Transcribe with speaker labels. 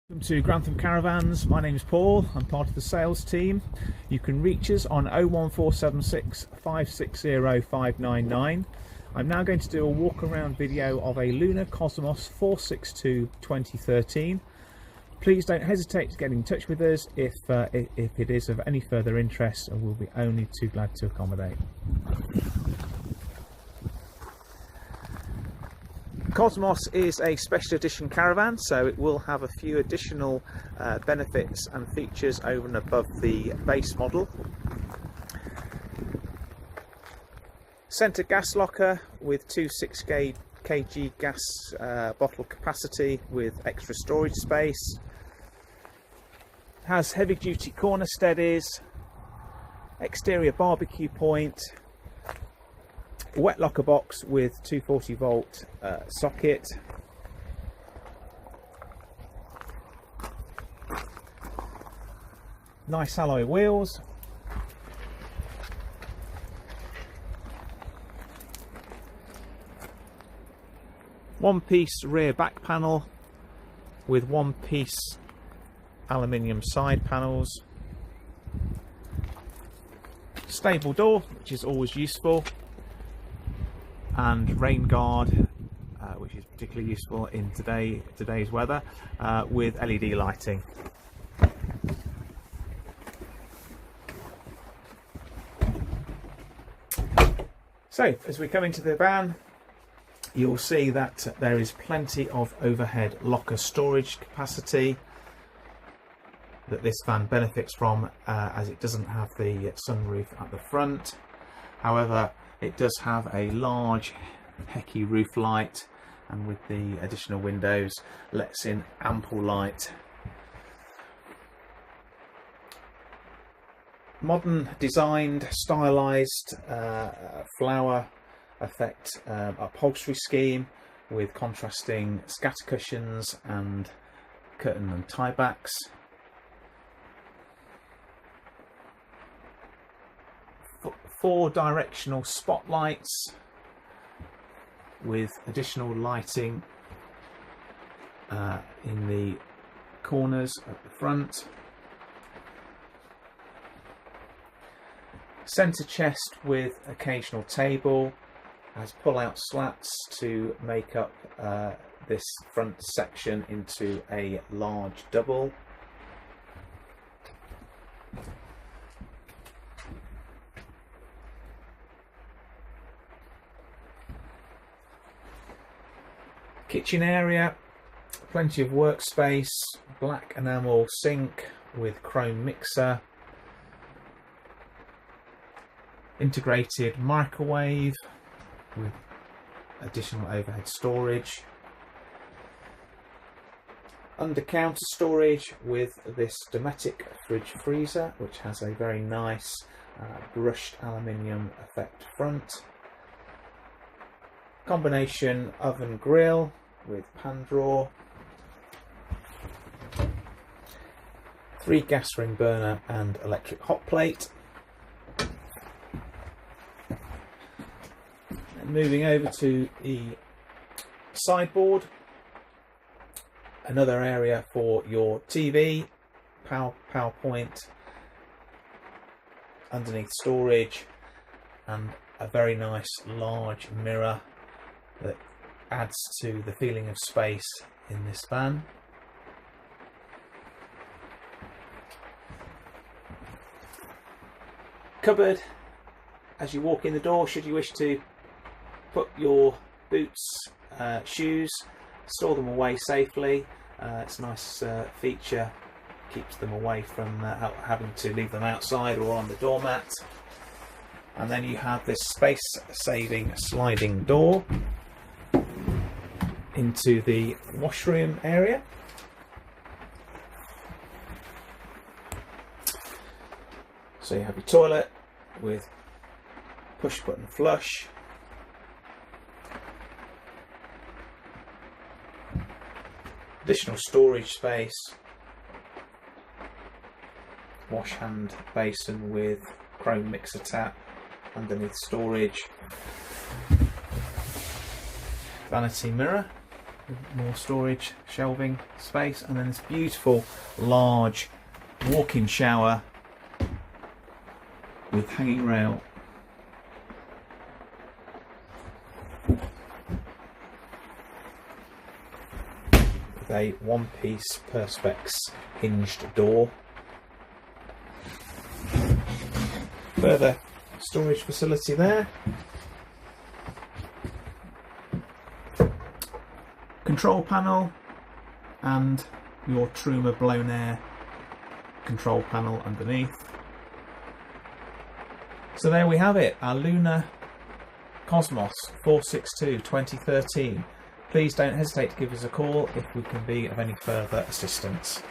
Speaker 1: Welcome to Grantham Caravans. My name is Paul. I'm part of the sales team. You can reach us on 01476 560 599. I'm now going to do a walk around video of a Lunar Cosmos 462 2013. Please don't hesitate to get in touch with us if it is of any further interest, and we'll be only too glad to accommodate. Cosmos is a special edition caravan, so it will have a few additional benefits and features over and above the base model. Centre gas locker with two 6 kg gas bottle capacity with extra storage space. Has heavy duty corner steadies, exterior barbecue point, wet locker box with 240 volt socket, nice alloy wheels, one piece rear back panel with one piece aluminium side panels, stable door which is always useful, and rain guard, which is particularly useful in today's weather, with LED lighting. So as we come into the van, you'll see that there is plenty of overhead locker storage capacity that this van benefits from, as it doesn't have the sunroof at the front. However, it does have a large Hecky roof light, and with the additional windows lets in ample light. Modern designed, stylised flower effect upholstery scheme with contrasting scatter cushions and curtain and tie backs. Four directional spotlights with additional lighting in the corners at the front. Centre chest with occasional table, has pull-out slats to make up this front section into a large double. Kitchen area, plenty of workspace, black enamel sink with chrome mixer, integrated microwave with additional overhead storage, under counter storage with this Dometic fridge freezer which has a very nice brushed aluminium effect front, combination oven grill with pan drawer, 3 gas ring burner and electric hot plate. And moving over to the sideboard, another area for your TV, PowerPoint, underneath storage, and a very nice large mirror that adds to the feeling of space in this van. Cupboard as you walk in the door, should you wish to put your boots, shoes, store them away safely. It's a nice feature, keeps them away from having to leave them outside or on the doormat. And then you have this space-saving sliding door into the washroom area. So you have your toilet with push button flush, additional storage space, wash hand basin with chrome mixer tap underneath storage, vanity mirror, more storage, shelving space, and then this beautiful large walk-in shower with hanging rail. With a one-piece Perspex hinged door. Further storage facility there. Control panel and your Truma blown air control panel underneath. So there we have it, our Lunar Cosmos 462 2013. Please don't hesitate to give us a call if we can be of any further assistance.